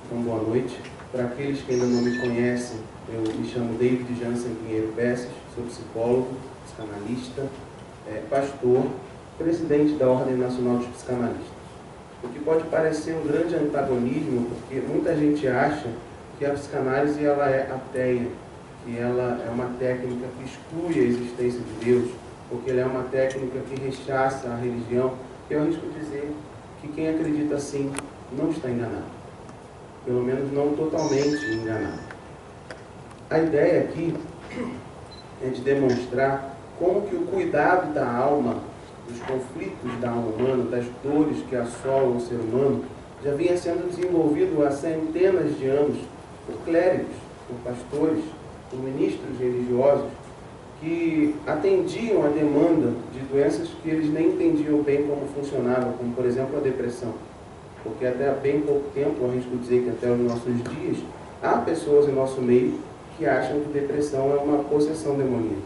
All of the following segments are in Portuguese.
Então, boa noite. Para aqueles que ainda não me conhecem, eu me chamo David Jansen Pinheiro Pesses, sou psicólogo, psicanalista, pastor, presidente da Ordem Nacional de Psicanalistas. O que pode parecer um grande antagonismo, porque muita gente acha que a psicanálise ela é ateia, que ela é uma técnica que exclui a existência de Deus, porque ela é uma técnica que rechaça a religião. Eu arrisco dizer que quem acredita assim não está enganado. Pelo menos não totalmente enganado. A ideia aqui é de demonstrar como que o cuidado da alma, dos conflitos da alma humana, das dores que assolam o ser humano, já vinha sendo desenvolvido há centenas de anos por clérigos, por pastores, por ministros religiosos, que atendiam a demanda de doenças que eles nem entendiam bem como funcionavam, como, por exemplo, a depressão. Porque até há bem pouco tempo, eu arrisco dizer que até os nossos dias, há pessoas em nosso meio que acham que depressão é uma possessão demoníaca.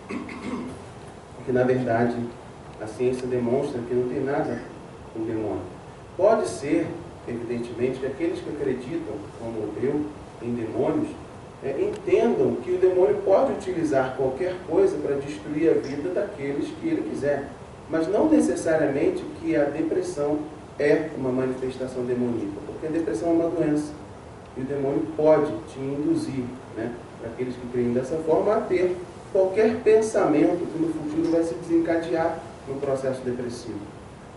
Porque, na verdade, a ciência demonstra que não tem nada com demônio. Pode ser, evidentemente, que aqueles que acreditam, como eu, em demônios, entendam que o demônio pode utilizar qualquer coisa para destruir a vida daqueles que ele quiser. Mas não necessariamente que a depressão é uma manifestação demoníaca, porque a depressão é uma doença. E o demônio pode te induzir, para aqueles que creem dessa forma, a ter qualquer pensamento que no futuro vai se desencadear no processo depressivo.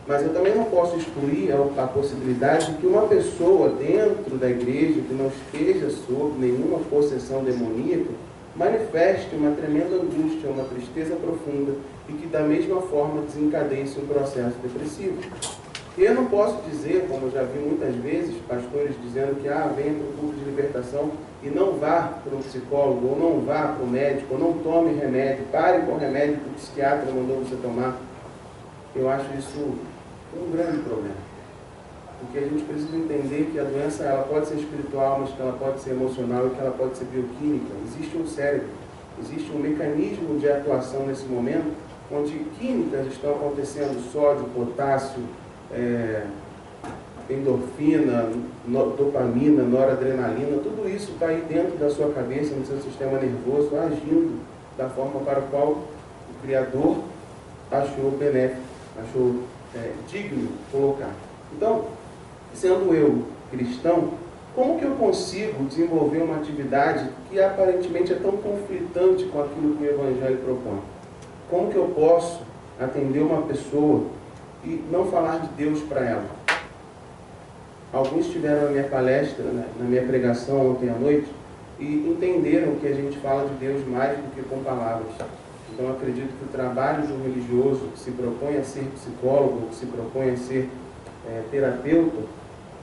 Mas eu também não posso excluir a possibilidade de que uma pessoa dentro da igreja que não esteja sob nenhuma possessão demoníaca manifeste uma tremenda angústia, uma tristeza profunda e que da mesma forma desencadeie-se um processo depressivo. E eu não posso dizer, como eu já vi muitas vezes, pastores dizendo que venha para o culto de libertação e não vá para um psicólogo, ou não vá para o médico, ou não tome remédio, pare com o remédio que o psiquiatra mandou você tomar. Eu acho isso um grande problema. Porque a gente precisa entender que a doença ela pode ser espiritual, mas que ela pode ser emocional e que ela pode ser bioquímica. Existe um cérebro, existe um mecanismo de atuação nesse momento, onde químicas estão acontecendo, sódio, potássio, endorfina, dopamina, noradrenalina, tudo isso está aí dentro da sua cabeça, no seu sistema nervoso, agindo da forma para a qual o Criador achou benéfico, achou digno colocar. Então, sendo eu cristão, como que eu consigo desenvolver uma atividade que aparentemente é tão conflitante com aquilo que o Evangelho propõe? Como que eu posso atender uma pessoa e não falar de Deus para ela? Alguns estiveram na minha palestra, na minha pregação ontem à noite, e entenderam que a gente fala de Deus mais do que com palavras. Então, eu acredito que o trabalho de um religioso que se propõe a ser psicólogo, que se propõe a ser terapeuta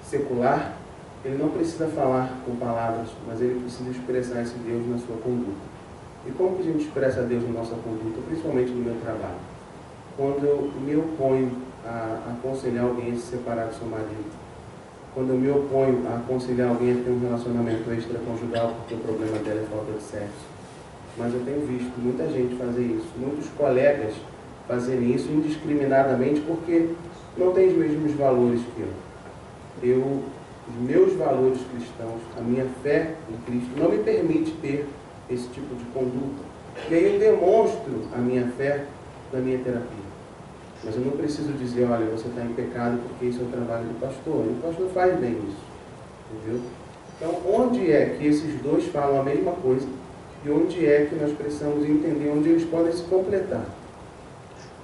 secular, ele não precisa falar com palavras, mas ele precisa expressar esse Deus na sua conduta. E como que a gente expressa Deus na nossa conduta, principalmente no meu trabalho? Quando eu me oponho a aconselhar alguém a se separar do seu marido, quando eu me oponho a aconselhar alguém a ter um relacionamento extraconjugal porque o problema dela é falta de sexo. Mas eu tenho visto muita gente fazer isso, muitos colegas fazerem isso indiscriminadamente porque não têm os mesmos valores que eu. Os meus valores cristãos, a minha fé em Cristo, não me permite ter esse tipo de conduta. E aí eu demonstro a minha fé na minha terapia. Mas eu não preciso dizer, olha, você está em pecado porque isso é o trabalho do pastor. E o pastor faz bem isso. Entendeu? Então, onde é que esses dois falam a mesma coisa? E onde é que nós precisamos entender onde eles podem se completar?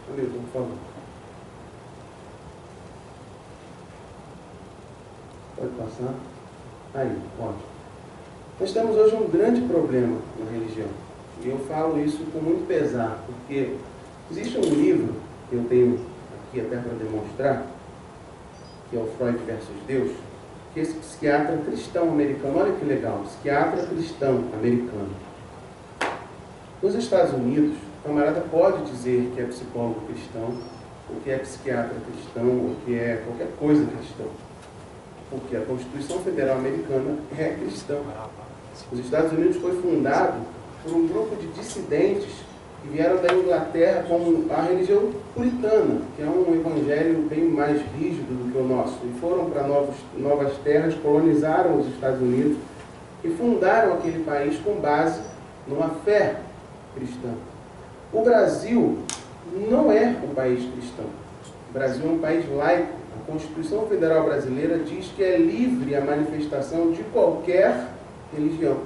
Hamilton, por favor. Pode passar? Aí, ótimo. Nós temos hoje um grande problema na religião. E eu falo isso com muito pesar, porque existe um livro que eu tenho aqui até para demonstrar, que é o Freud versus Deus, que esse psiquiatra cristão americano, olha que legal, psiquiatra cristão americano. Nos Estados Unidos, o camarada pode dizer que é psicólogo cristão, ou que é psiquiatra cristão, ou que é qualquer coisa cristão. Porque a Constituição Federal Americana é cristã. Os Estados Unidos foi fundado por um grupo de dissidentes que vieram da Inglaterra como a religião puritana, que é um evangelho bem mais rígido do que o nosso, e foram para novas terras, colonizaram os Estados Unidos e fundaram aquele país com base numa fé cristã. O Brasil não é um país cristão. O Brasil é um país laico. A Constituição Federal Brasileira diz que é livre a manifestação de qualquer religião.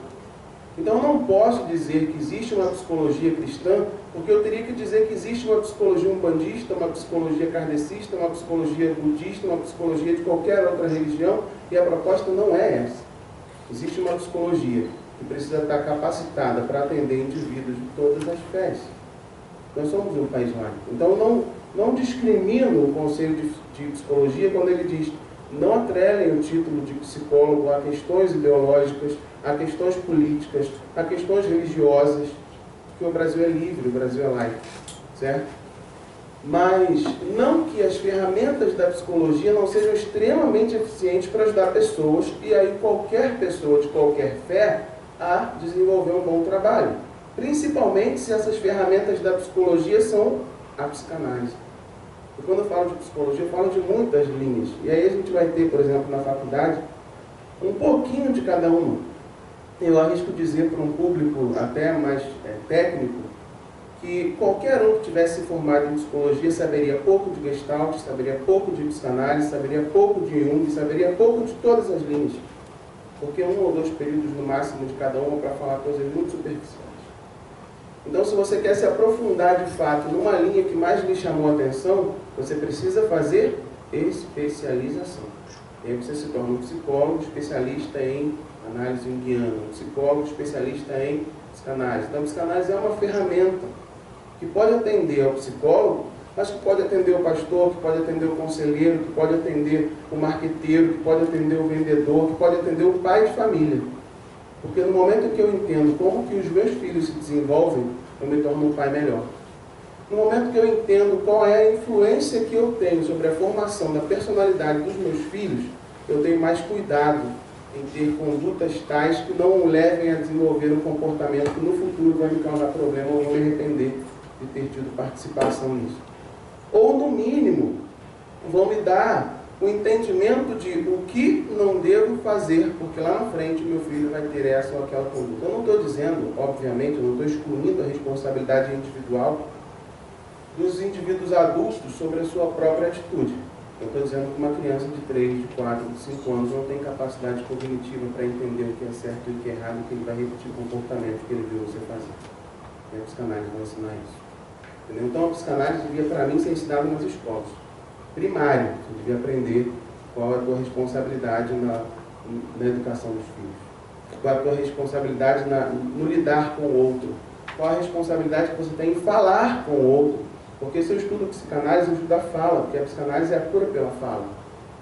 Então, eu não posso dizer que existe uma psicologia cristã, porque eu teria que dizer que existe uma psicologia umbandista, uma psicologia kardecista, uma psicologia budista, uma psicologia de qualquer outra religião, e a proposta não é essa. Existe uma psicologia que precisa estar capacitada para atender indivíduos de todas as fés. Nós somos um país laico. Então, não discrimino o conselho de psicologia quando ele diz: não atrelem o título de psicólogo a questões ideológicas, a questões políticas, a questões religiosas, porque o Brasil é livre, o Brasil é laico, certo? Mas não que as ferramentas da psicologia não sejam extremamente eficientes para ajudar pessoas, e aí qualquer pessoa de qualquer fé a desenvolver um bom trabalho. Principalmente se essas ferramentas da psicologia são a psicanálise. E quando eu falo de psicologia, eu falo de muitas linhas. E aí a gente vai ter, por exemplo, na faculdade, um pouquinho de cada uma. Eu arrisco dizer para um público até mais técnico, que qualquer um que tivesse se formado em psicologia saberia pouco de Gestalt, saberia pouco de psicanálise, saberia pouco de Jung, saberia pouco de todas as linhas. Porque 1 ou 2 períodos no máximo de cada uma para falar coisas muito superficiais. Então, se você quer se aprofundar de fato numa linha que mais lhe chamou a atenção, você precisa fazer especialização. E aí você se torna um psicólogo especialista em análise junguiana, um psicólogo especialista em psicanálise. Então, a psicanálise é uma ferramenta que pode atender ao psicólogo, mas que pode atender o pastor, que pode atender o conselheiro, que pode atender o marqueteiro, que pode atender o vendedor, que pode atender o pai de família. Porque no momento que eu entendo como que os meus filhos se desenvolvem, eu me torno um pai melhor. No momento que eu entendo qual é a influência que eu tenho sobre a formação da personalidade dos meus filhos, eu tenho mais cuidado em ter condutas tais que não o levem a desenvolver um comportamento que no futuro vai me causar problema ou vou me arrepender de ter tido participação nisso. Ou, no mínimo, vão me dar o entendimento de o que não devo fazer, porque lá na frente meu filho vai ter essa ou aquela conduta. Eu não estou dizendo, obviamente, eu não estou excluindo a responsabilidade individual dos indivíduos adultos sobre a sua própria atitude. Eu estou dizendo que uma criança de 3, de 4, de 5 anos não tem capacidade cognitiva para entender o que é certo e o que é errado, que ele vai repetir o comportamento que ele viu você fazer. E a psicanálise vai ensinar isso. Entendeu? Então a psicanálise devia, para mim, ser ensinada nas escolas. Primário, você devia aprender qual é a tua responsabilidade na educação dos filhos. Qual é a tua responsabilidade no lidar com o outro. Qual a responsabilidade que você tem em falar com o outro. Porque se eu estudo psicanálise, eu estudo a fala, porque a psicanálise é a cura pela fala.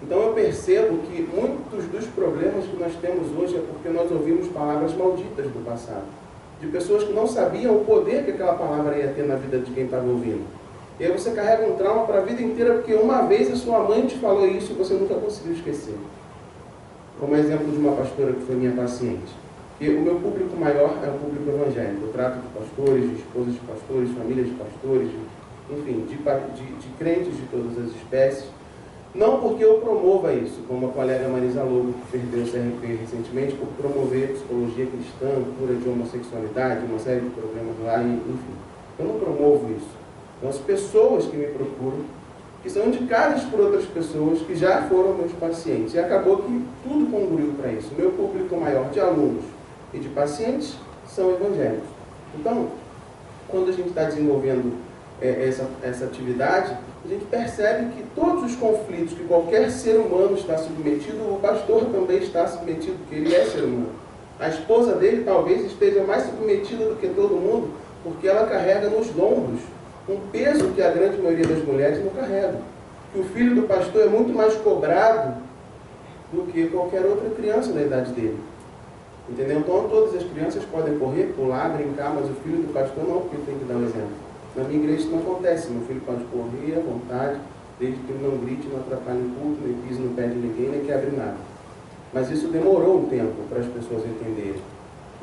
Então eu percebo que muitos dos problemas que nós temos hoje é porque nós ouvimos palavras malditas do passado. De pessoas que não sabiam o poder que aquela palavra ia ter na vida de quem estava ouvindo. E aí você carrega um trauma para a vida inteira, porque uma vez a sua mãe te falou isso e você nunca conseguiu esquecer. Como exemplo de uma pastora que foi minha paciente. E o meu público maior é o público evangélico. Eu trato de pastores, de esposas de pastores, famílias de pastores, enfim, de crentes de todas as espécies. Não porque eu promova isso, como a colega Marisa Lobo, que perdeu o CRP recentemente, por promover psicologia cristã, cura de homossexualidade, uma série de problemas lá, enfim. Eu não promovo isso. Então, as pessoas que me procuram, que são indicadas por outras pessoas que já foram meus pacientes. E acabou que tudo congruiu para isso. O meu público maior de alunos e de pacientes são evangélicos. Então, quando a gente está desenvolvendo essa atividade, a gente percebe que todos os conflitos que qualquer ser humano está submetido, o pastor também está submetido, porque ele é ser humano. A esposa dele talvez esteja mais submetida do que todo mundo, porque ela carrega nos lombros um peso que a grande maioria das mulheres não carrega. Que o filho do pastor é muito mais cobrado do que qualquer outra criança da idade dele. Entendeu? Então todas as crianças podem correr, pular, brincar, mas o filho do pastor não, porque ele tem que dar um exemplo. Na minha igreja isso não acontece. Meu filho pode correr à vontade, desde que ele não grite, não atrapalhe o culto, nem pise no pé de ninguém, nem quebre nada. Mas isso demorou um tempo para as pessoas entenderem.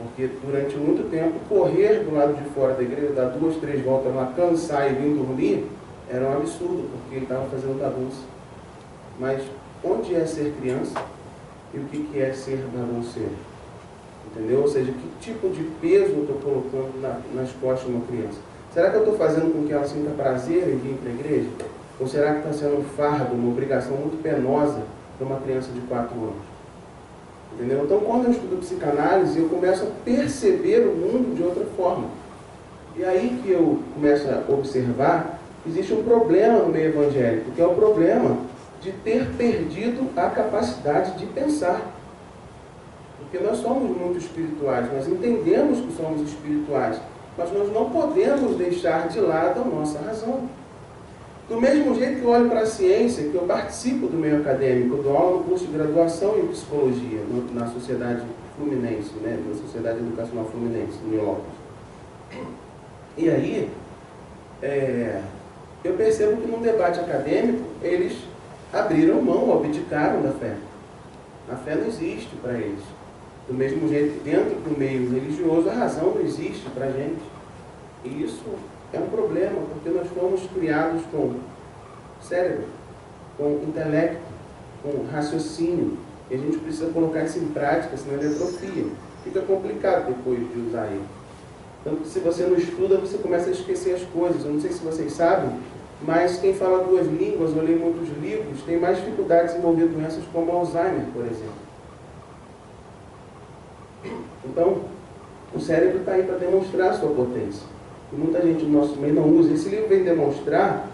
Porque durante muito tempo, correr do lado de fora da igreja, dar 2, 3 voltas lá, cansar e vir dormir, era um absurdo, porque ele estava fazendo bagunça. Mas onde é ser criança e o que é ser bagunceiro? Entendeu? Ou seja, que tipo de peso eu estou colocando nas costas de uma criança? Será que eu estou fazendo com que ela sinta prazer em vir para a igreja? Ou será que está sendo um fardo, uma obrigação muito penosa para uma criança de 4 anos? Entendeu? Então, quando eu estudo psicanálise, eu começo a perceber o mundo de outra forma. E aí que eu começo a observar que existe um problema no meio evangélico, que é o problema de ter perdido a capacidade de pensar. Porque nós somos muito espirituais, nós entendemos que somos espirituais, mas nós não podemos deixar de lado a nossa razão. Do mesmo jeito que eu olho para a ciência, que eu participo do meio acadêmico, eu dou aula no curso de graduação em psicologia, na Sociedade Fluminense, na Sociedade Educacional Fluminense, em Nilópolis. E aí, eu percebo que num debate acadêmico, eles abriram mão, abdicaram da fé. A fé não existe para eles. Do mesmo jeito que dentro do meio religioso, a razão não existe para a gente. E isso é um problema, porque nós fomos criados com cérebro, com intelecto, com raciocínio. E a gente precisa colocar isso em prática, senão ele atrofia. Fica complicado depois de usar ele. Tanto que se você não estuda, você começa a esquecer as coisas. Eu não sei se vocês sabem, mas quem fala 2 línguas, ou lê muitos livros, tem mais dificuldades em desenvolver doenças como Alzheimer, por exemplo. Então, o cérebro está aí para demonstrar a sua potência. E muita gente no nosso meio não usa. Esse livro vem demonstrar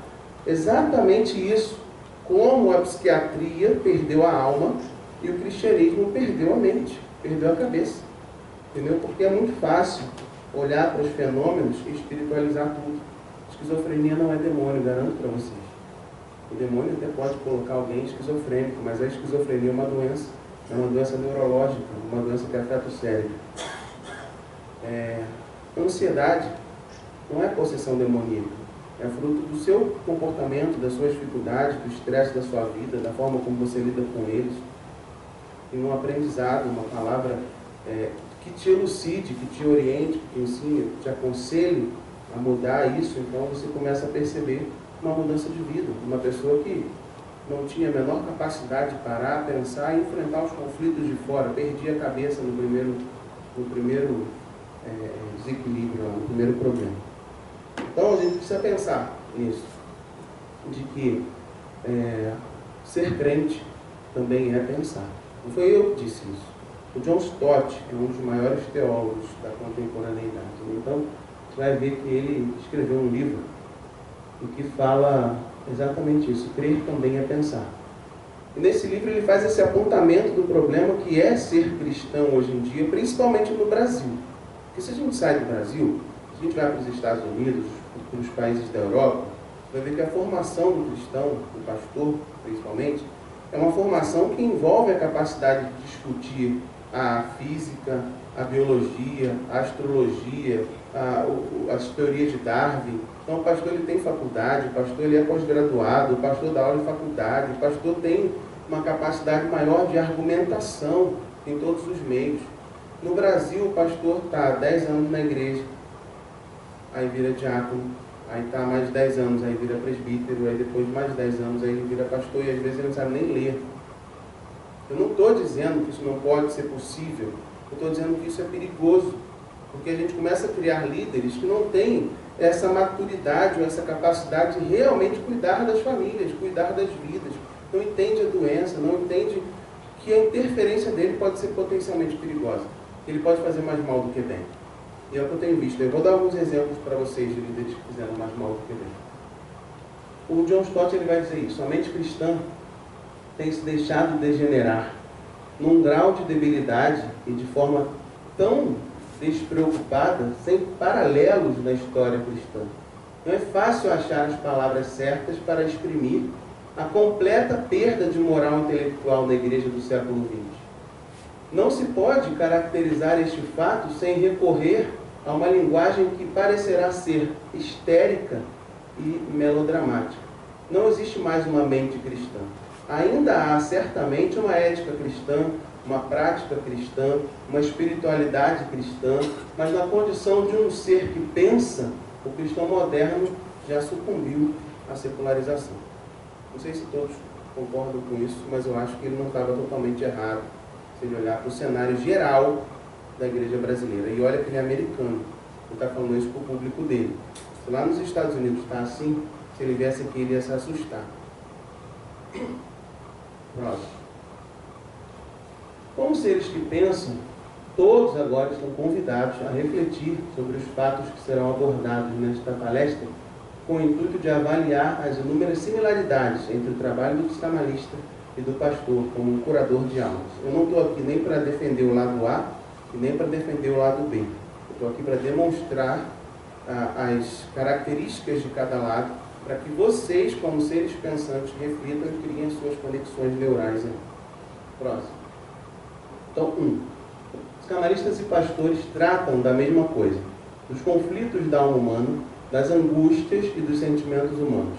exatamente isso. Como a psiquiatria perdeu a alma e o cristianismo perdeu a mente, perdeu a cabeça. Entendeu? Porque é muito fácil olhar para os fenômenos e espiritualizar tudo. Esquizofrenia não é demônio, garanto para vocês. O demônio até pode colocar alguém esquizofrênico, mas a esquizofrenia é uma doença neurológica, uma doença que afeta o cérebro. Ansiedade não é possessão demoníaca, é fruto do seu comportamento, das suas dificuldades, do estresse da sua vida, da forma como você lida com eles. E um aprendizado, uma palavra que te elucide, que te oriente, que te ensine, que te aconselhe a mudar isso, então você começa a perceber uma mudança de vida. Uma pessoa que não tinha a menor capacidade de parar, pensar e enfrentar os conflitos de fora, perdia a cabeça no primeiro desequilíbrio, no primeiro problema. Então a gente precisa pensar nisso, de que ser crente também é pensar. Não foi eu que disse isso. O John Stott é um dos maiores teólogos da contemporaneidade. Então, você vai ver que ele escreveu um livro em que fala exatamente isso. Crer também é pensar. E nesse livro ele faz esse apontamento do problema que é ser cristão hoje em dia, principalmente no Brasil. Porque se a gente sai do Brasil, se a gente vai para os Estados Unidos, para os países da Europa, vai ver que a formação do cristão, do pastor principalmente, é uma formação que envolve a capacidade de discutir a física, a biologia, a astrologia, as teorias de Darwin. Então o pastor ele tem faculdade, o pastor ele é pós-graduado, o pastor dá aula em faculdade, o pastor tem uma capacidade maior de argumentação em todos os meios. No Brasil o pastor está há 10 anos na igreja, aí vira diácono, aí está há mais de 10 anos, aí vira presbítero, aí depois de mais de 10 anos aí ele vira pastor e às vezes ele não sabe nem ler. Eu não estou dizendo que isso não pode ser possível, eu estou dizendo que isso é perigoso, porque a gente começa a criar líderes que não têm essa maturidade ou essa capacidade de realmente cuidar das famílias, cuidar das vidas, não entende a doença, não entende que a interferência dele pode ser potencialmente perigosa, que ele pode fazer mais mal do que bem. E é o que eu tenho visto. Eu vou dar alguns exemplos para vocês de líderes que fizeram mais mal do que bem. O John Stott ele vai dizer isso: a mente cristã tem se deixado degenerar num grau de debilidade e de forma tão despreocupada, sem paralelos na história cristã. Não é fácil achar as palavras certas para exprimir a completa perda de moral intelectual na igreja do século XX. Não se pode caracterizar este fato sem recorrer a uma linguagem que parecerá ser histérica e melodramática. Não existe mais uma mente cristã. Ainda há certamente uma ética cristã, uma prática cristã, uma espiritualidade cristã, mas na condição de um ser que pensa, o cristão moderno já sucumbiu à secularização. Não sei se todos concordam com isso, mas eu acho que ele não estava totalmente errado se ele olhar para o cenário geral da igreja brasileira. E olha que ele é americano, ele está falando isso para o público dele. Se lá nos Estados Unidos está assim, se ele viesse aqui ele ia se assustar. Próximo. Como seres que pensam, todos agora estão convidados a refletir sobre os fatos que serão abordados nesta palestra, com o intuito de avaliar as inúmeras similaridades entre o trabalho do psicanalista e do pastor como um curador de almas. Eu não estou aqui nem para defender o lado A e nem para defender o lado B. Eu estou aqui para demonstrar as características de cada lado, para que vocês, como seres pensantes, reflitam e criem suas conexões neurais. Próximo. Então, psicanalistas e pastores tratam da mesma coisa, dos conflitos da alma humana, das angústias e dos sentimentos humanos.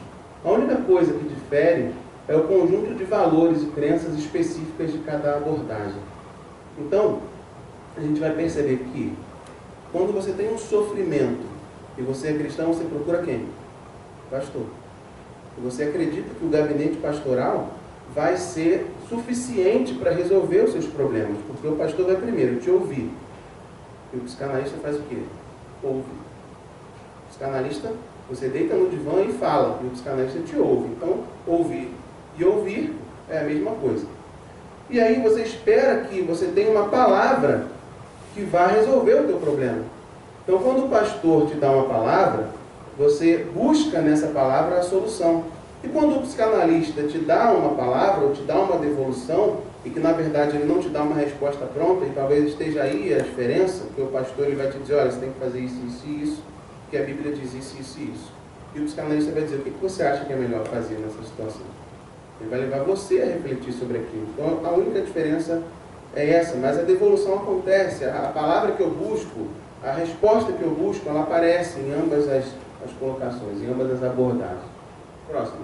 A única coisa que difere é o conjunto de valores e crenças específicas de cada abordagem. Então, a gente vai perceber que, quando você tem um sofrimento e você é cristão, você procura quem? Pastor. E você acredita que o gabinete pastoral vai ser suficiente para resolver os seus problemas, porque o pastor vai primeiro te ouvir. E o psicanalista faz o quê? Ouve. O psicanalista, você deita no divã e fala, e o psicanalista te ouve. Então, ouvir e ouvir é a mesma coisa. E aí você espera que você tenha uma palavra que vá resolver o teu problema. Então, quando o pastor te dá uma palavra, você busca nessa palavra a solução. E quando o psicanalista te dá uma palavra, ou te dá uma devolução, e que na verdade ele não te dá uma resposta pronta, e talvez esteja aí a diferença, que o pastor ele vai te dizer, olha, você tem que fazer isso, isso e isso, que a Bíblia diz isso, isso e isso. E o psicanalista vai dizer, o que você acha que é melhor fazer nessa situação? Ele vai levar você a refletir sobre aquilo. Então a única diferença é essa, mas a devolução acontece, a palavra que eu busco, a resposta que eu busco, ela aparece em ambas as colocações, em ambas as abordagens. Próximo.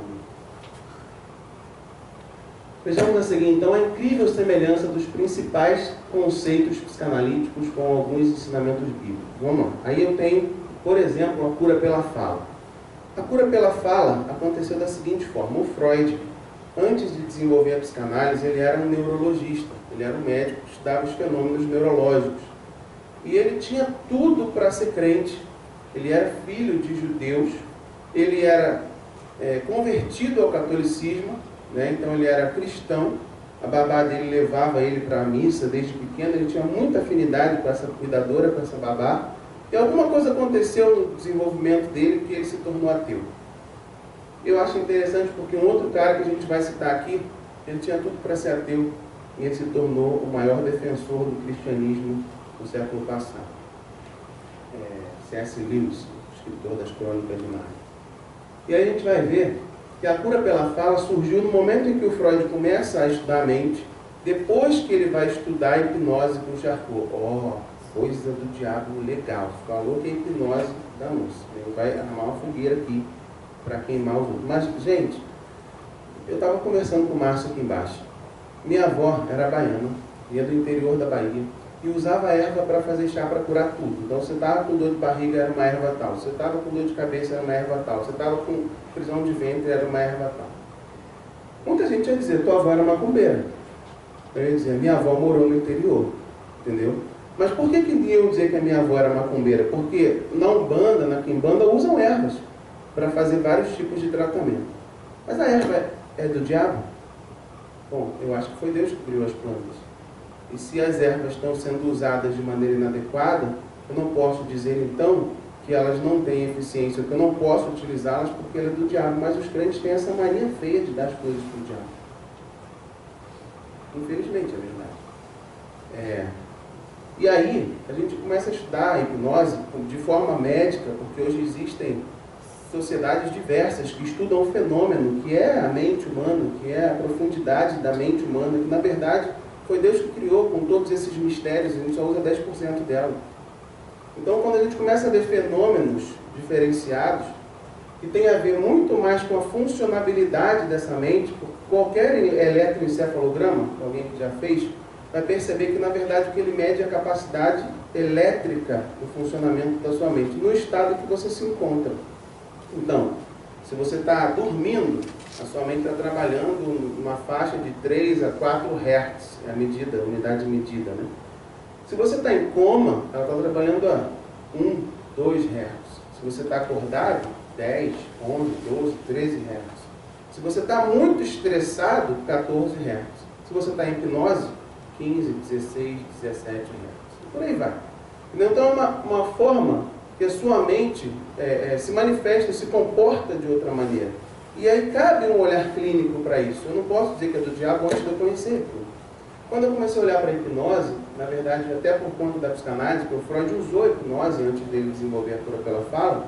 Vejamos a seguir, então, a incrível semelhança dos principais conceitos psicanalíticos com alguns ensinamentos bíblicos. Vamos lá. Aí eu tenho, por exemplo, a cura pela fala. A cura pela fala aconteceu da seguinte forma. O Freud, antes de desenvolver a psicanálise, ele era um neurologista. Ele era um médico que estudava os fenômenos neurológicos. E ele tinha tudo para ser crente. Ele era filho de judeus. Ele era convertido ao catolicismo, né? Então ele era cristão, a babá dele levava ele para a missa desde pequeno, ele tinha muita afinidade com essa cuidadora, com essa babá, e alguma coisa aconteceu no desenvolvimento dele que ele se tornou ateu. Eu acho interessante porque um outro cara que a gente vai citar aqui, ele tinha tudo para ser ateu, e ele se tornou o maior defensor do cristianismo do século passado. C.S. Lewis, escritor das Crônicas de Nárnia. E aí a gente vai ver que a cura pela fala surgiu no momento em que o Freud começa a estudar a mente, depois que ele vai estudar a hipnose com Charcot. Coisa do diabo legal. Falou que é hipnose da moça. Ele vai armar uma fogueira aqui para queimar os outros. Mas, gente, eu estava conversando com o Márcio aqui embaixo. Minha avó era baiana, vinha do interior da Bahia, e usava erva para fazer chá para curar tudo. Então, você estava com dor de barriga, era uma erva tal. Você estava com dor de cabeça, era uma erva tal. Você estava com prisão de ventre, era uma erva tal. Muita gente ia dizer, tua avó era macumbeira. Eu ia dizer, minha avó morou no interior. Entendeu? Mas por que iam dizer que a minha avó era macumbeira? Porque na Umbanda, na Quimbanda, usam ervas para fazer vários tipos de tratamento. Mas a erva é do diabo? Bom, eu acho que foi Deus que criou as plantas. E se as ervas estão sendo usadas de maneira inadequada, eu não posso dizer então que elas não têm eficiência, que eu não posso utilizá-las porque ela é do diabo. Mas os crentes têm essa mania feia de dar as coisas para o diabo. Infelizmente, é verdade. E aí, a gente começa a estudar a hipnose de forma médica, porque hoje existem sociedades diversas que estudam o fenômeno, que é a mente humana, que é a profundidade da mente humana, que na verdade foi Deus que criou com todos esses mistérios, e a gente só usa 10% dela. Então, quando a gente começa a ver fenômenos diferenciados, que tem a ver muito mais com a funcionabilidade dessa mente, qualquer eletroencefalograma, alguém que já fez, vai perceber que, na verdade, o que ele mede é a capacidade elétrica do funcionamento da sua mente, no estado que você se encontra. Então, se você está dormindo, a sua mente está trabalhando numa faixa de 3 a 4 Hz, é a medida, a unidade de medida, né? Se você está em coma, ela está trabalhando a 1, 2 Hz. Se você está acordado, 10, 11, 12, 13 Hz. Se você está muito estressado, 14 Hz. Se você está em hipnose, 15, 16, 17 Hz. Por aí vai. Então é uma forma que a sua mente se manifesta, se comporta de outra maneira. E aí cabe um olhar clínico para isso. Eu não posso dizer que é do diabo antes de eu conhecer aquilo. Quando eu comecei a olhar para a hipnose, na verdade, até por conta da psicanálise, porque o Freud usou a hipnose antes dele desenvolver a cura pela fala,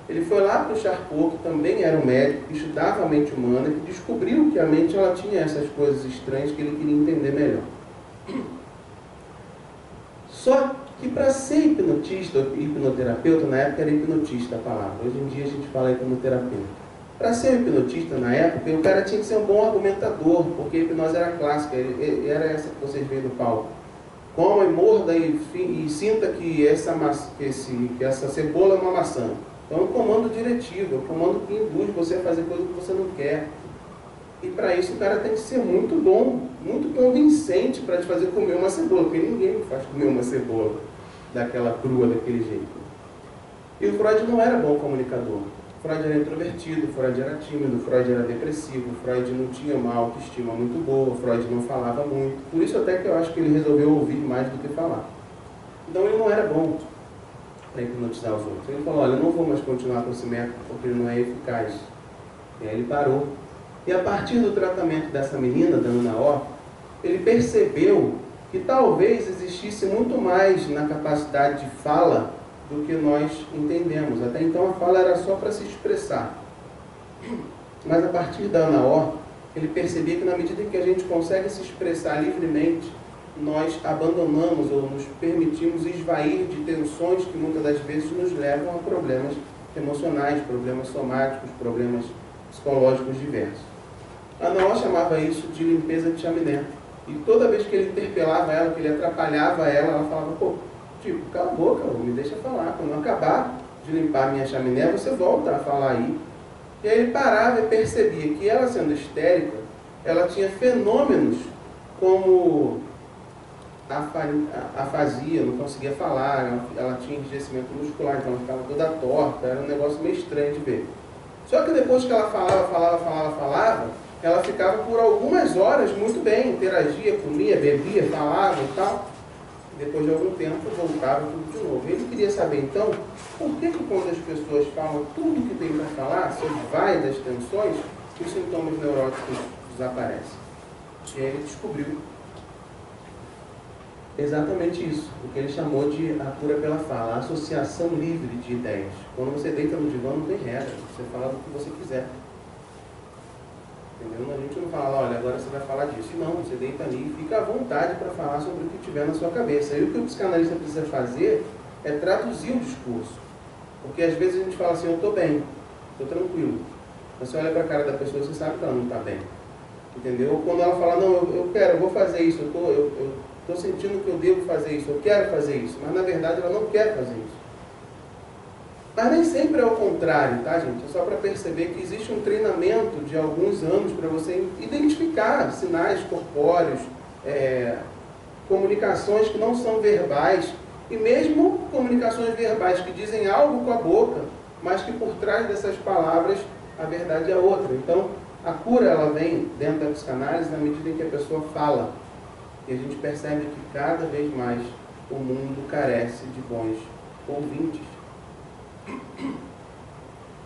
ele foi lá para o Charcot, que também era um médico, que estudava a mente humana, que descobriu que a mente ela tinha essas coisas estranhas que ele queria entender melhor. Só que para ser hipnotista, ou hipnoterapeuta, na época era hipnotista a palavra, hoje em dia a gente fala hipnoterapeuta. Para ser hipnotista na época, o cara tinha que ser um bom argumentador, porque a hipnose era clássica, era essa que vocês veem no palco. Coma e morda e sinta que essa cebola é uma maçã. Então é um comando diretivo, é um comando que induz você a fazer coisa que você não quer. E para isso o cara tem que ser muito bom, muito convincente para te fazer comer uma cebola, porque ninguém me faz comer uma cebola daquela crua, daquele jeito. E o Freud não era bom comunicador. Freud era introvertido, Freud era tímido, Freud era depressivo, Freud não tinha uma autoestima muito boa, Freud não falava muito. Por isso até que eu acho que ele resolveu ouvir mais do que falar. Então ele não era bom para hipnotizar os outros. Ele falou, olha, eu não vou mais continuar com esse método porque ele não é eficaz. E aí ele parou. E a partir do tratamento dessa menina, da Ana O, ele percebeu que talvez existisse muito mais na capacidade de fala do que nós entendemos. Até então a fala era só para se expressar. Mas a partir da Ana O, ele percebia que na medida em que a gente consegue se expressar livremente, nós abandonamos ou nos permitimos esvair de tensões que muitas das vezes nos levam a problemas emocionais, problemas somáticos, problemas psicológicos diversos. A Ana O chamava isso de limpeza de chaminé. E toda vez que ele interpelava ela, que ele atrapalhava ela, ela falava, pô, tipo, cala a boca, me deixa falar. Quando eu acabar de limpar a minha chaminé, você volta a falar aí. E aí ele parava e percebia que ela, sendo histérica, ela tinha fenômenos como afasia, não conseguia falar, ela tinha enrijecimento muscular, então ela ficava toda torta, era um negócio meio estranho de ver. Só que depois que ela falava, ela ficava por algumas horas muito bem, interagia, comia, bebia, falava e tal. Depois de algum tempo voltava tudo de novo. Ele queria saber então, por que quando as pessoas falam tudo que tem para falar, se vai das tensões, os sintomas neuróticos desaparecem. E aí ele descobriu exatamente isso, o que ele chamou de a cura pela fala, a associação livre de ideias. Quando você deita no divã não tem regra, você fala do que você quiser. Entendeu? A gente não fala, olha, agora você vai falar disso. Não, você deita ali e fica à vontade para falar sobre o que tiver na sua cabeça. E o que o psicanalista precisa fazer é traduzir o discurso. Porque às vezes a gente fala assim, eu estou bem, estou tranquilo. Você olha para a cara da pessoa, você sabe que ela não está bem. Entendeu? Ou quando ela fala, não, eu quero, eu vou fazer isso, eu estou sentindo que eu devo fazer isso, eu quero fazer isso. Mas na verdade ela não quer fazer isso. Mas nem sempre é o contrário, tá, gente? É só para perceber que existe um treinamento de alguns anos para você identificar sinais corpóreos, comunicações que não são verbais, e mesmo comunicações verbais que dizem algo com a boca, mas que por trás dessas palavras a verdade é outra. Então, a cura ela vem dentro da psicanálise na medida em que a pessoa fala. E a gente percebe que cada vez mais o mundo carece de bons ouvintes.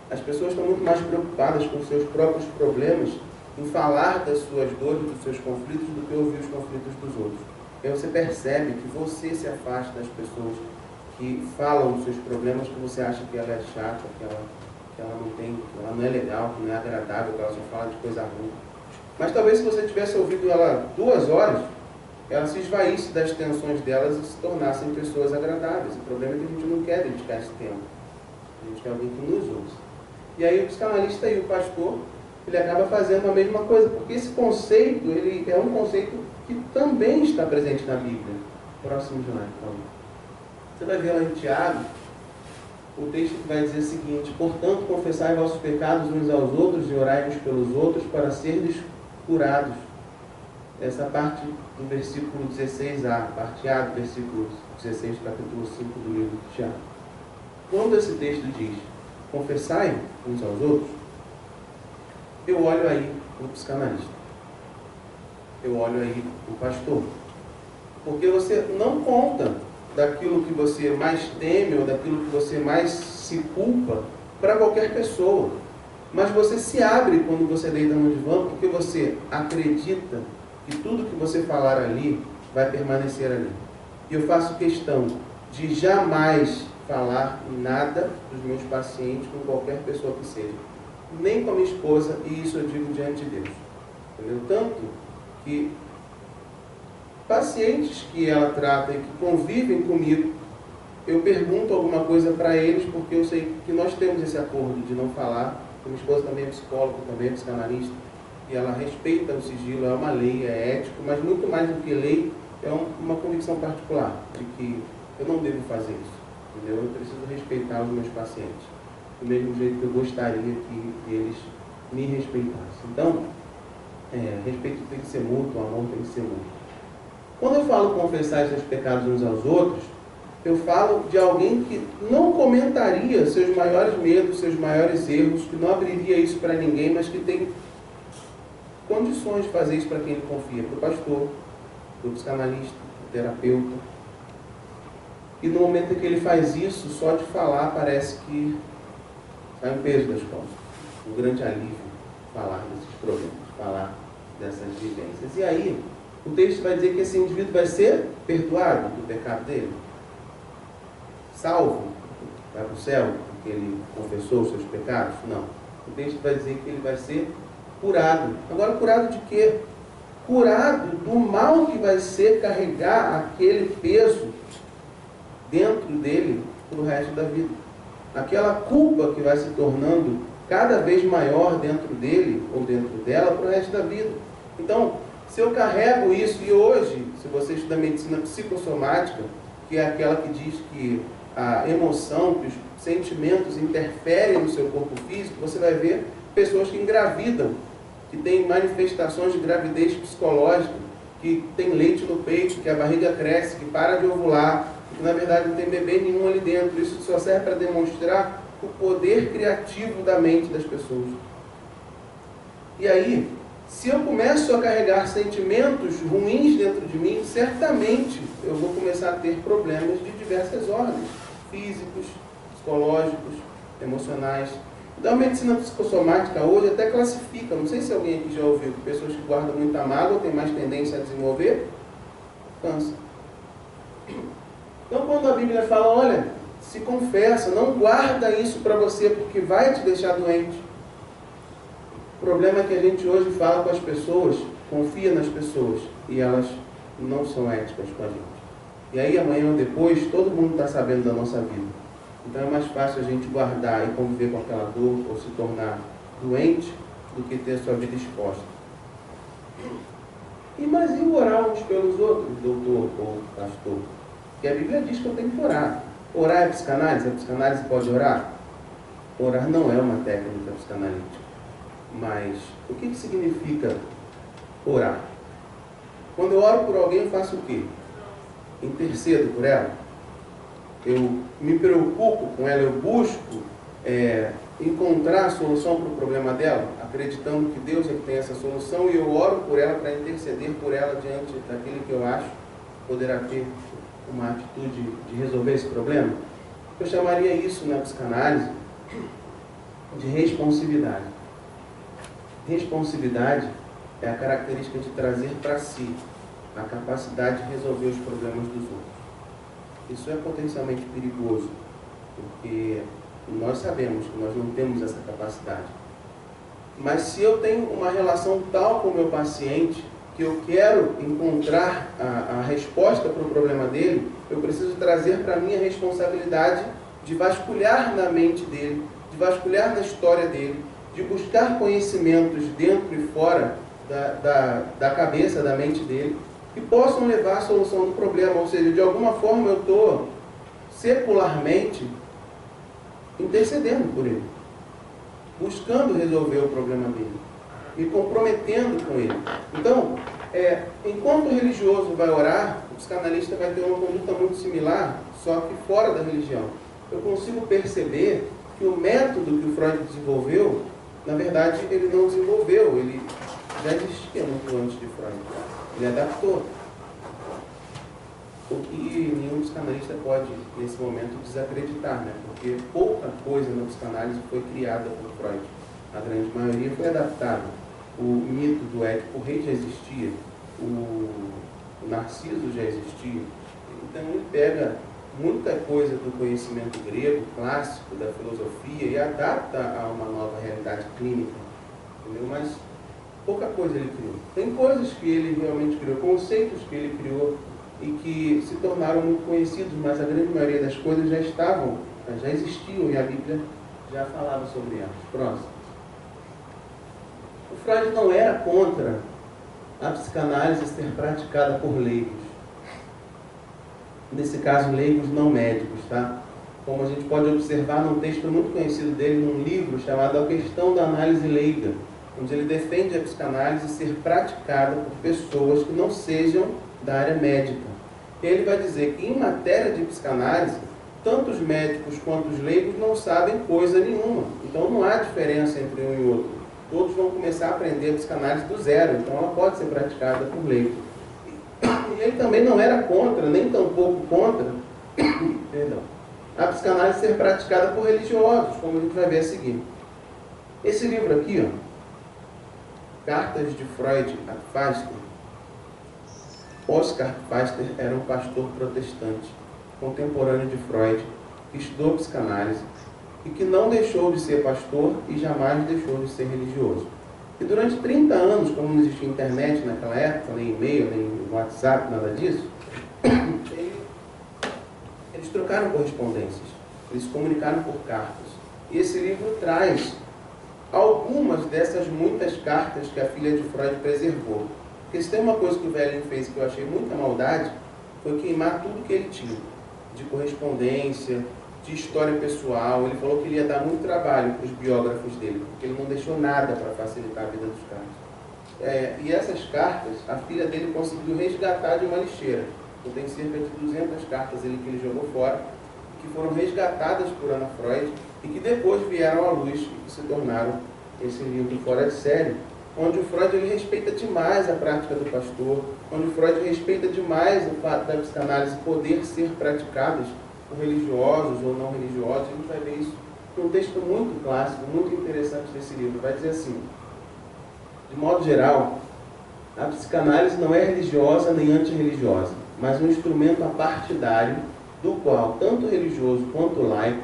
As pessoas estão muito mais preocupadas com seus próprios problemas, em falar das suas dores, dos seus conflitos, do que ouvir os conflitos dos outros. E aí você percebe que você se afasta das pessoas que falam dos seus problemas, que você acha que ela é chata, que ela não tem, que ela não é legal, que não é agradável, que ela só fala de coisa ruim. Mas talvez se você tivesse ouvido ela 2 horas, ela se esvaísse das tensões delas e se tornassem pessoas agradáveis. O problema é que a gente não quer dedicar esse tempo. A gente quer alguém que nos ouça. E aí o psicanalista e o pastor, ele acaba fazendo a mesma coisa, porque esse conceito, ele é um conceito que também está presente na Bíblia. Próximo de lá, então. Você vai ver lá em Tiago, o texto que vai dizer o seguinte: portanto, confessai vossos pecados uns aos outros e orai uns pelos outros para serdes curados. Essa parte do versículo 16a, parte A do versículo 16, capítulo 5 do livro de Tiago. Quando esse texto diz, confessai uns aos outros, eu olho aí o psicanalista. Eu olho aí o pastor. Porque você não conta daquilo que você mais teme ou daquilo que você mais se culpa para qualquer pessoa. Mas você se abre quando você deita no divã, porque você acredita que tudo que você falar ali vai permanecer ali. E eu faço questão de jamais falar nada dos meus pacientes com qualquer pessoa que seja. Nem com a minha esposa, e isso eu digo diante de Deus. Entendeu? Tanto que pacientes que ela trata e que convivem comigo, eu pergunto alguma coisa para eles, porque eu sei que nós temos esse acordo de não falar. Minha esposa também é psicóloga, também é psicanalista, e ela respeita o sigilo, é uma lei, é ético, mas muito mais do que lei, é uma convicção particular, de que eu não devo fazer isso, entendeu? Eu preciso respeitar os meus pacientes, do mesmo jeito que eu gostaria que eles me respeitassem. Então, respeito tem que ser mútuo, amor tem que ser mútuo. Quando eu falo confessar seus pecados uns aos outros, eu falo de alguém que não comentaria seus maiores medos, seus maiores erros, que não abriria isso para ninguém, mas que tem condições de fazer isso para quem ele confia, para o pastor, para o psicanalista, para o terapeuta. E no momento em que ele faz isso, só de falar parece que sai um peso das costas. Um grande alívio falar desses problemas, falar dessas vivências. E aí, o texto vai dizer que esse indivíduo vai ser perdoado do pecado dele, salvo, vai para o céu, porque ele confessou os seus pecados? Não. O texto vai dizer que ele vai ser curado. Agora, curado de quê? Curado do mal que vai ser carregar aquele peso dentro dele para o resto da vida. Aquela culpa que vai se tornando cada vez maior dentro dele ou dentro dela para o resto da vida. Então, se eu carrego isso, e hoje, se você estuda medicina psicossomática, que é aquela que diz que a emoção, que os sentimentos interferem no seu corpo físico, você vai ver pessoas que engravidam, que têm manifestações de gravidez psicológica, que tem leite no peito, que a barriga cresce, que para de ovular, que na verdade não tem bebê nenhum ali dentro. Isso só serve para demonstrar o poder criativo da mente das pessoas. E aí, se eu começo a carregar sentimentos ruins dentro de mim, certamente eu vou começar a ter problemas de diversas ordens, físicos, psicológicos, emocionais. Então a medicina psicossomática hoje até classifica, não sei se alguém aqui já ouviu, que pessoas que guardam muita mágoa têm mais tendência a desenvolver câncer. Então quando a Bíblia fala, olha, se confessa, não guarda isso para você porque vai te deixar doente. O problema é que a gente hoje fala com as pessoas, confia nas pessoas, e elas não são éticas com a gente. E aí amanhã ou depois, todo mundo está sabendo da nossa vida. Então é mais fácil a gente guardar e conviver com aquela dor, ou se tornar doente, do que ter a sua vida exposta. Mas e orar uns pelos outros, doutor ou pastor? Porque a Bíblia diz que eu tenho que orar. Orar é psicanálise? A psicanálise pode orar? Orar não é uma técnica psicanalítica. Mas o que significa orar? Quando eu oro por alguém, eu faço o quê? Intercedo por ela. Eu me preocupo com ela, eu busco encontrar a solução para o problema dela, acreditando que Deus é que tem essa solução, e eu oro por ela para interceder por ela diante daquele que eu acho poderá ter uma atitude de resolver esse problema. Eu chamaria isso na psicanálise de responsividade. Responsividade é a característica de trazer para si a capacidade de resolver os problemas dos outros. Isso é potencialmente perigoso, porque nós sabemos que nós não temos essa capacidade. Mas se eu tenho uma relação tal com o meu paciente, que eu quero encontrar a resposta para o problema dele, eu preciso trazer para mim a responsabilidade de vasculhar na mente dele, de vasculhar na história dele, de buscar conhecimentos dentro e fora da cabeça, da mente dele, que possam levar à solução do problema. Ou seja, de alguma forma eu estou secularmente intercedendo por ele, buscando resolver o problema dele, me comprometendo com ele. Então, enquanto o religioso vai orar, o psicanalista vai ter uma conduta muito similar, só que fora da religião. Eu consigo perceber que o método que o Freud desenvolveu, na verdade, ele não desenvolveu, ele já existia muito antes de Freud. Ele adaptou. O que nenhum psicanalista pode, nesse momento, desacreditar, né? Porque pouca coisa na psicanálise foi criada por Freud. A grande maioria foi adaptada. O mito do Édipo Rei já existia, o Narciso já existia. Então ele pega muita coisa do conhecimento grego, clássico, da filosofia, e adapta a uma nova realidade clínica. Entendeu? Mas pouca coisa ele criou. Tem coisas que ele realmente criou, conceitos que ele criou, e que se tornaram muito conhecidos, mas a grande maioria das coisas já existiam, e a Bíblia já falava sobre elas. Próximo. O Freud não era contra a psicanálise ser praticada por leigos. Nesse caso, leigos não médicos, tá? Como a gente pode observar num texto muito conhecido dele, num livro chamado A Questão da Análise Leiga, onde ele defende a psicanálise ser praticada por pessoas que não sejam da área médica. E ele vai dizer que, em matéria de psicanálise, tanto os médicos quanto os leigos não sabem coisa nenhuma. Então não há diferença entre um e outro. Todos vão começar a aprender a psicanálise do zero, então ela pode ser praticada por leigos. E ele também não era contra, nem tampouco contra, a psicanálise ser praticada por religiosos, como a gente vai ver a seguir. Esse livro aqui, ó, Cartas de Freud a Pfister. Oscar Pfister era um pastor protestante, contemporâneo de Freud, que estudou psicanálise e que não deixou de ser pastor e jamais deixou de ser religioso. E durante 30 anos, como não existia internet naquela época, nem e-mail, nem WhatsApp, nada disso, eles trocaram correspondências, eles se comunicaram por cartas. E esse livro traz algumas dessas muitas cartas que a filha de Freud preservou. Porque se tem uma coisa que o velhinho fez que eu achei muita maldade, foi queimar tudo que ele tinha, de correspondência, de história pessoal. Ele falou que ele ia dar muito trabalho para os biógrafos dele, porque ele não deixou nada para facilitar a vida dos caras. E essas cartas, a filha dele conseguiu resgatar de uma lixeira. Então tem cerca de 200 cartas que ele jogou fora, que foram resgatadas por Ana Freud e que depois vieram à luz e que se tornaram esse livro Fora de Série, onde o Freud ele respeita demais a prática do pastor, onde o Freud respeita demais o fato da psicanálise poder ser praticada por religiosos ou não religiosos. A gente vai ver isso num texto muito clássico, muito interessante desse livro. Vai dizer assim: de modo geral, a psicanálise não é religiosa nem antirreligiosa, mas um instrumento apartidário do qual tanto o religioso quanto o laico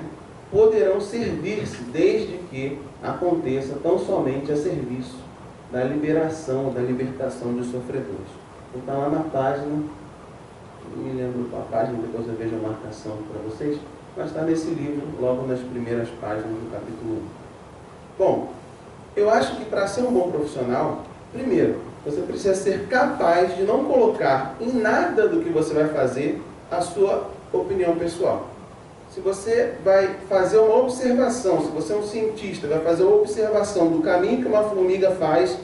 poderão servir-se, desde que aconteça tão somente a serviço da liberação, da libertação dos sofredores. Então está lá na página, não me lembro qual a página, depois eu vejo a marcação para vocês, mas está nesse livro, logo nas primeiras páginas do capítulo 1. Bom, eu acho que para ser um bom profissional, primeiro, você precisa ser capaz de não colocar em nada do que você vai fazer a sua opinião pessoal. Se você vai fazer uma observação, se você é um cientista, vai fazer uma observação do caminho que uma formiga faz,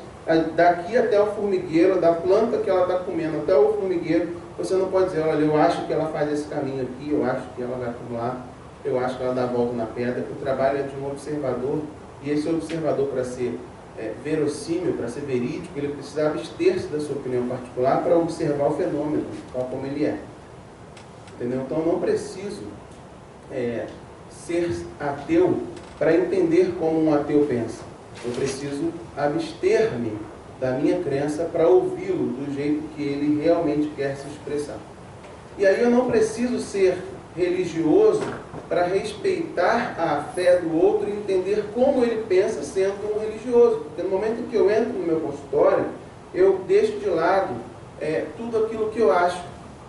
daqui até o formigueiro, da planta que ela está comendo até o formigueiro, você não pode dizer: olha, eu acho que ela faz esse caminho aqui, eu acho que ela vai por lá, eu acho que ela dá a volta na pedra. O trabalho é de um observador, e esse observador, para ser verossímil, para ser verídico, ele precisa abster-se da sua opinião particular para observar o fenômeno, tal como ele é. Entendeu? Então, eu não preciso ser ateu para entender como um ateu pensa. Eu preciso abster-me da minha crença para ouvi-lo do jeito que ele realmente quer se expressar. E aí eu não preciso ser religioso para respeitar a fé do outro e entender como ele pensa sendo um religioso. Porque no momento em que eu entro no meu consultório, eu deixo de lado tudo aquilo que eu acho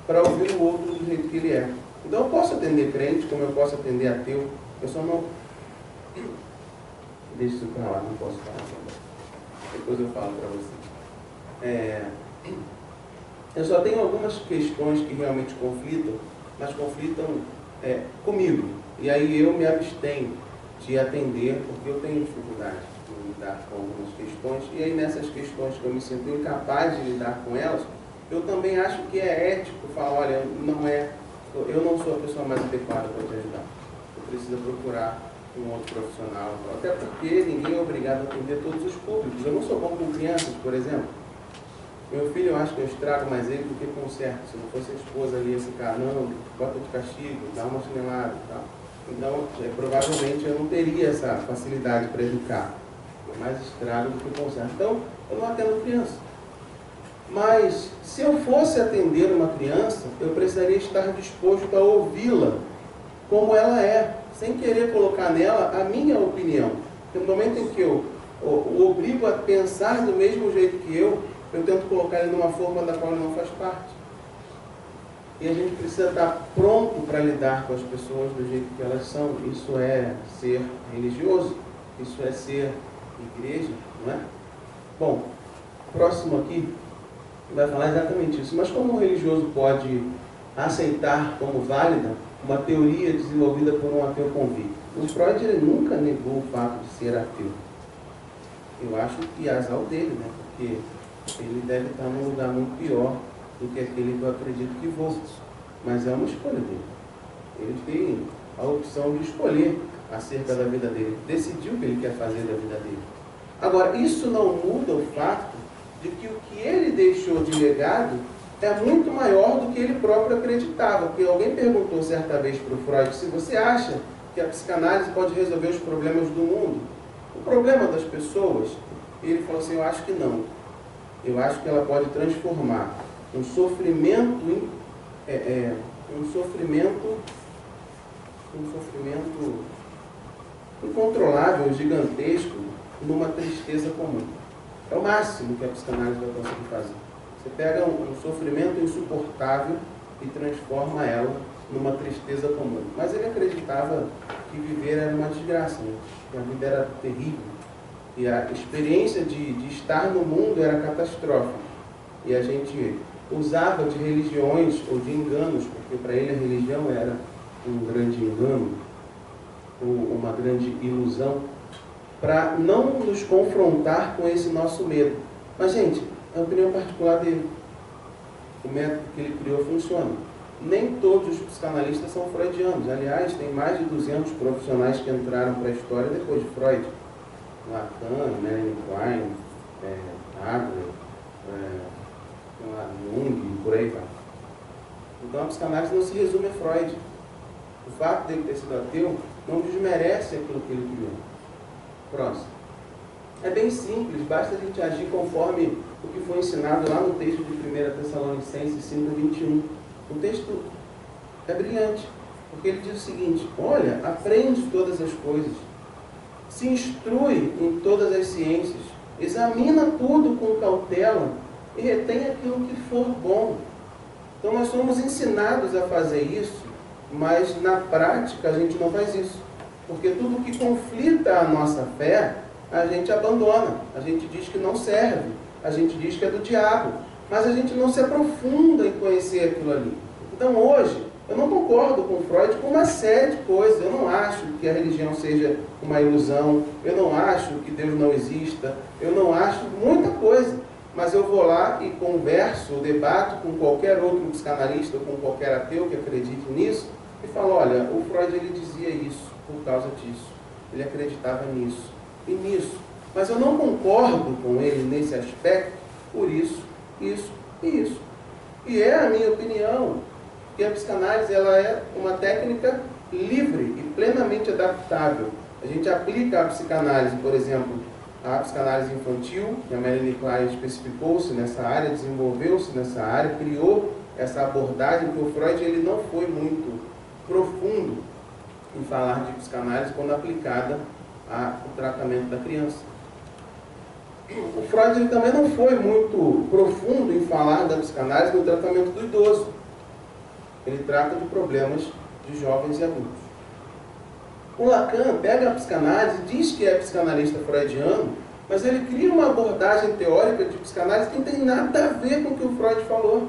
para ouvir o outro do jeito que ele é. Então eu posso atender crente, como eu posso atender ateu. Eu só não... Deixa isso para lá, não posso falar. Depois eu falo para você. Eu só tenho algumas questões que realmente conflitam, mas conflitam comigo. E aí eu me abstenho de atender, porque eu tenho dificuldade de lidar com algumas questões. E aí nessas questões que eu me sinto incapaz de lidar com elas, eu também acho que é ético falar, olha, eu não sou a pessoa mais adequada para te ajudar. Você precisa procurar um outro profissional. Até porque ninguém é obrigado a atender todos os públicos. Eu não sou bom com crianças, por exemplo. Meu filho, eu acho que eu estrago mais ele do que conserto. Se não fosse a esposa ali, esse cara, não, bota de castigo, dá uma chinelada e tal. Então, provavelmente eu não teria essa facilidade para educar. Eu mais estrago do que conserto. Então, eu não atendo criança. Mas, se eu fosse atender uma criança, eu precisaria estar disposto a ouvi-la como ela é, sem querer colocar nela a minha opinião. No momento em que eu o obrigo a pensar do mesmo jeito que eu tento colocar ele numa forma da qual ele não faz parte. E a gente precisa estar pronto para lidar com as pessoas do jeito que elas são. Isso é ser religioso, isso é ser igreja, não é? Bom, próximo aqui vai falar exatamente isso. Mas como um religioso pode aceitar como válida uma teoria desenvolvida por um ateu convicto? O Freud ele nunca negou o fato de ser ateu. Eu acho que azar dele, né? Porque ele deve estar num lugar muito pior do que aquele que eu acredito que vou. Mas é uma escolha dele. Ele tem a opção de escolher acerca da vida dele. Decidiu o que ele quer fazer da vida dele. Agora, isso não muda o fato de que o que ele deixou de legado é muito maior do que ele próprio acreditava. Porque alguém perguntou certa vez para o Freud se você acha que a psicanálise pode resolver os problemas do mundo, o problema das pessoas. E ele falou assim, eu acho que não. Eu acho que ela pode transformar um sofrimento incontrolável, gigantesco, numa tristeza comum. É o máximo que a psicanálise vai conseguir fazer. Você pega um sofrimento insuportável e transforma ela numa tristeza comum. Mas ele acreditava que viver era uma desgraça, né? Que a vida era terrível. E a experiência de estar no mundo era catastrófica. E a gente usava de religiões ou de enganos, porque para ele a religião era um grande engano, ou uma grande ilusão, para não nos confrontar com esse nosso medo. Mas, gente, é a opinião particular dele. O método que ele criou funciona. Nem todos os psicanalistas são freudianos. Aliás, tem mais de 200 profissionais que entraram para a história depois de Freud. Lacan, Melanie Klein, Adler, Jung, por aí vai. Então a psicanálise não se resume a Freud. O fato dele ter sido ateu não desmerece aquilo que ele criou. Próximo. É bem simples, basta a gente agir conforme o que foi ensinado lá no texto de 1 Tessalonicenses 5:21. O texto é brilhante, porque ele diz o seguinte: olha, aprende todas as coisas, se instrui em todas as ciências, examina tudo com cautela e retém aquilo que for bom. Então nós somos ensinados a fazer isso, mas na prática a gente não faz isso. Porque tudo que conflita a nossa fé, a gente abandona, a gente diz que não serve, a gente diz que é do diabo, mas a gente não se aprofunda em conhecer aquilo ali. Então hoje, eu não concordo com Freud com uma série de coisas. Eu não acho que a religião seja uma ilusão, eu não acho que Deus não exista, eu não acho muita coisa. Mas eu vou lá e converso, debato com qualquer outro psicanalista ou com qualquer ateu que acredite nisso e falo, olha, o Freud ele dizia isso por causa disso, ele acreditava nisso e nisso, mas eu não concordo com ele nesse aspecto por isso, isso e isso. E é a minha opinião que a psicanálise ela é uma técnica livre e plenamente adaptável. A gente aplica a psicanálise, por exemplo, a psicanálise infantil, que a Melanie Klein especificou-se nessa área, desenvolveu-se nessa área, criou essa abordagem, que o Freud ele não foi muito profundo em falar de psicanálise quando aplicada ao tratamento da criança. O Freud ele também não foi muito profundo em falar da psicanálise no tratamento do idoso. Ele trata de problemas de jovens e adultos. O Lacan pega a psicanálise, diz que é psicanalista freudiano, mas ele cria uma abordagem teórica de psicanálise que não tem nada a ver com o que o Freud falou.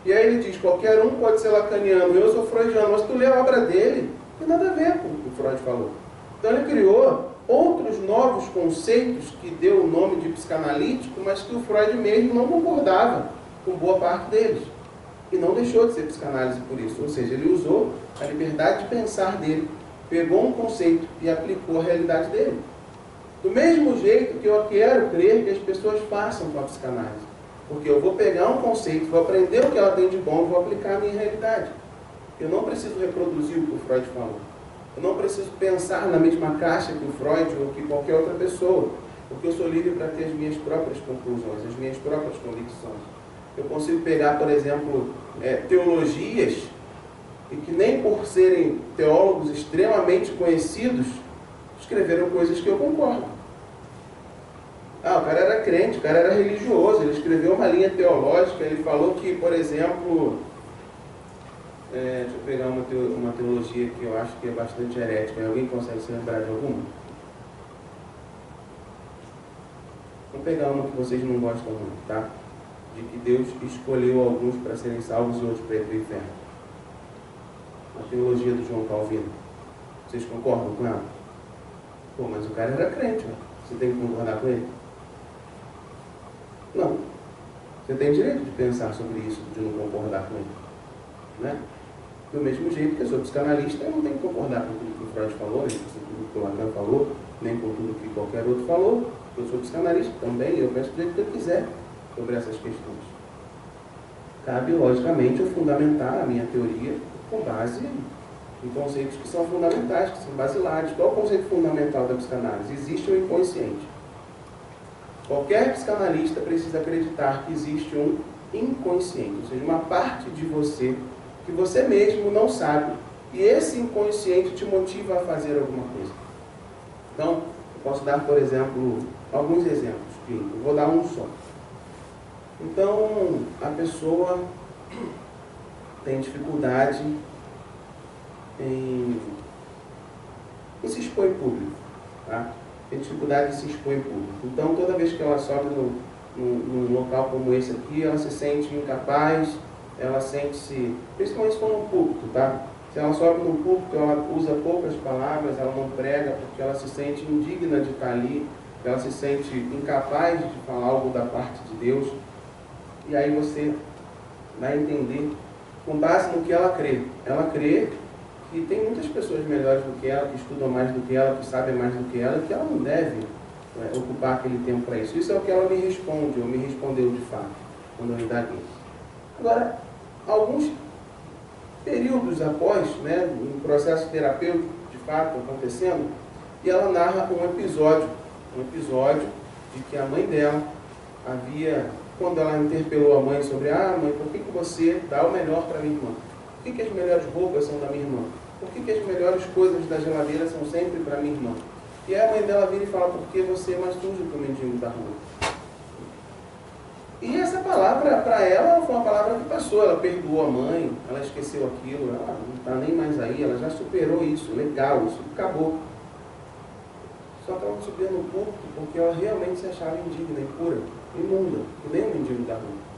E aí ele diz, qualquer um pode ser lacaniano, eu sou freudiano, mas tu lê a obra dele, não tem nada a ver com o que o Freud falou. Então ele criou outros novos conceitos que deu o nome de psicanalítico, mas que o Freud mesmo não concordava com boa parte deles. E não deixou de ser psicanálise por isso. Ou seja, ele usou a liberdade de pensar dele, pegou um conceito e aplicou a realidade dele. Do mesmo jeito que eu quero crer que as pessoas façam com a psicanálise. Porque eu vou pegar um conceito, vou aprender o que ela tem de bom e vou aplicar a minha realidade. Eu não preciso reproduzir o que o Freud falou. Eu não preciso pensar na mesma caixa que o Freud ou que qualquer outra pessoa. Porque eu sou livre para ter as minhas próprias conclusões, as minhas próprias convicções. Eu consigo pegar, por exemplo, teologias, e que nem por serem teólogos extremamente conhecidos, escreveram coisas que eu concordo. O cara era crente, o cara era religioso, ele escreveu uma linha teológica, ele falou que, por exemplo, deixa eu pegar uma teologia que eu acho que é bastante herética. Alguém consegue se lembrar de alguma? Vou pegar uma que vocês não gostam muito, tá? De que Deus escolheu alguns para serem salvos e outros para ir para o inferno. A teologia do João Calvino. Vocês concordam com ela? Pô, mas o cara era crente, ó. Você tem que concordar com ele? Não. Você tem direito de pensar sobre isso, de não concordar com ele. Né? Do mesmo jeito que eu sou psicanalista, eu não tenho que concordar com tudo que o Freud falou, nem com tudo que o Lacan falou, nem com tudo que qualquer outro falou. Eu sou psicanalista também, eu penso do jeito que eu quiser sobre essas questões. Cabe, logicamente, eu fundamentar a minha teoria com base em conceitos que são fundamentais, que são basilares. Qual é o conceito fundamental da psicanálise? Existe o inconsciente. Qualquer psicanalista precisa acreditar que existe um inconsciente, ou seja, uma parte de você que você mesmo não sabe, e esse inconsciente te motiva a fazer alguma coisa. Então, eu posso dar, por exemplo, alguns exemplos. Eu vou dar um só. Então, a pessoa tem dificuldade em se expor em público, tá? Tem dificuldade em se expor em público. Então, toda vez que ela sobe num local como esse aqui, ela se sente incapaz, ela sente-se, principalmente se for no púlpito, tá? Se ela sobe no púlpito, ela usa poucas palavras, ela não prega porque ela se sente indigna de estar ali, ela se sente incapaz de falar algo da parte de Deus. E aí você vai entender, com base no que ela crê. Ela crê que tem muitas pessoas melhores do que ela, que estudam mais do que ela, que sabem mais do que ela, que ela não deve ocupar aquele tempo para isso. Isso é o que ela me responde, ou me respondeu de fato, quando eu indaguei. Agora, alguns períodos após, um processo terapêutico de fato acontecendo, e ela narra um episódio de que a mãe dela havia, quando ela interpelou a mãe sobre, mãe, por que você dá o melhor para minha irmã? Por que as melhores roupas são da minha irmã? Por que as melhores coisas da geladeira são sempre para minha irmã? E aí a mãe dela vira e fala, porque você é mais sujo que o mendigo da rua. E essa palavra, para ela, foi uma palavra que passou. Ela perdoou a mãe, ela esqueceu aquilo, ela não está nem mais aí, ela já superou isso, legal, isso acabou. Só que ela não subia no púlpito porque ela realmente se achava indigna, impura, imunda, que nem o mendigo da rua.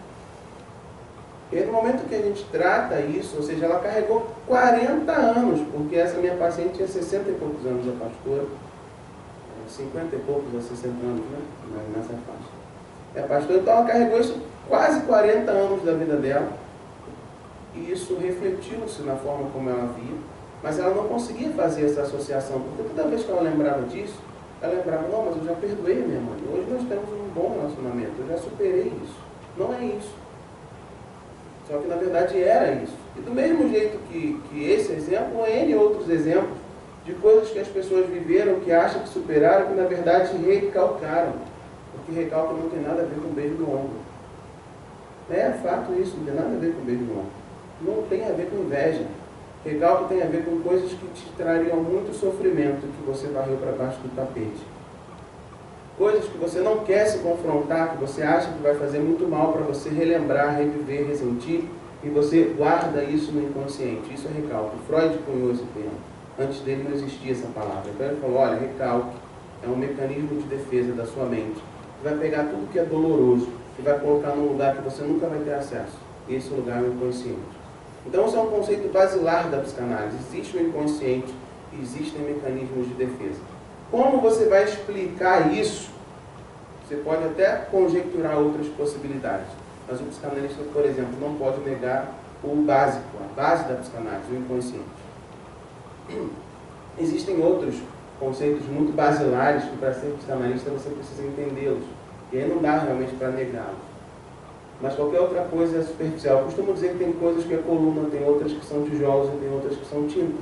E aí, no momento que a gente trata isso, ou seja, ela carregou 40 anos, porque essa minha paciente tinha 60 e poucos anos, a pastora, 50 e poucos a 60 anos, nessa faixa. É pastora, então ela carregou isso quase 40 anos da vida dela, e isso refletiu-se na forma como ela via, mas ela não conseguia fazer essa associação, porque toda vez que ela lembrava disso, ela lembrava, não, mas eu já perdoei minha mãe, hoje nós temos um bom relacionamento, eu já superei isso. Não é isso. Só que na verdade era isso. E do mesmo jeito que esse exemplo, N outros exemplos de coisas que as pessoas viveram, que acham que superaram, que na verdade recalcaram. Porque recalque não tem nada a ver com beijo no ombro. É fato isso, não tem nada a ver com beijo no ombro. Não tem a ver com inveja. Recalque tem a ver com coisas que te trariam muito sofrimento, que você varreu para baixo do tapete. Coisas que você não quer se confrontar, que você acha que vai fazer muito mal para você relembrar, reviver, ressentir, e você guarda isso no inconsciente. Isso é recalque. Freud cunhou esse termo. Antes dele não existia essa palavra. Então ele falou, olha, recalque é um mecanismo de defesa da sua mente, que vai pegar tudo que é doloroso e vai colocar num lugar que você nunca vai ter acesso. esse lugar é o inconsciente. Então, esse é um conceito basilar da psicanálise. Existe o inconsciente, existem mecanismos de defesa. Como você vai explicar isso? Você pode até conjecturar outras possibilidades. Mas o psicanalista, por exemplo, não pode negar o básico, a base da psicanálise, o inconsciente. Existem outros conceitos muito basilares que, para ser psicanalista, você precisa entendê-los. E aí não dá realmente para negá-los. Mas qualquer outra coisa é superficial. Eu costumo dizer que tem coisas que é coluna, tem outras que são tijolos e tem outras que são tinta.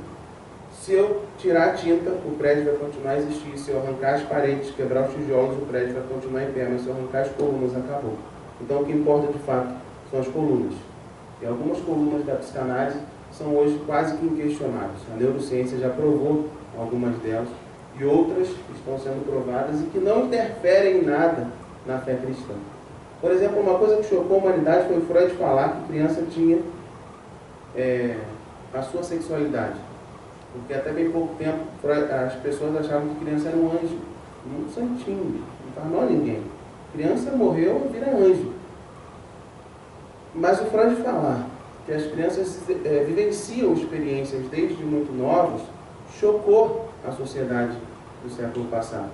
Se eu tirar a tinta, o prédio vai continuar a existir. Se eu arrancar as paredes, quebrar os tijolos, o prédio vai continuar em pé. Mas se eu arrancar as colunas, acabou. Então o que importa de fato são as colunas. E algumas colunas da psicanálise são hoje quase que inquestionáveis. A neurociência já provou algumas delas e outras estão sendo provadas e que não interferem em nada na fé cristã. Por exemplo, uma coisa que chocou a humanidade foi Freud falar que criança tinha a sua sexualidade. Porque até bem pouco tempo as pessoas achavam que criança era um anjo, um santinho, não faz mal a ninguém. Criança morreu, vira anjo. Mas o Freud falar que as crianças vivenciam experiências desde muito novos, chocou a sociedade do século passado.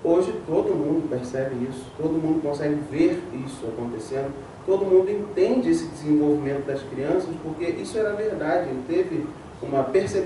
Hoje todo mundo percebe isso, todo mundo consegue ver isso acontecendo, todo mundo entende esse desenvolvimento das crianças, porque isso era verdade, ele teve uma percepção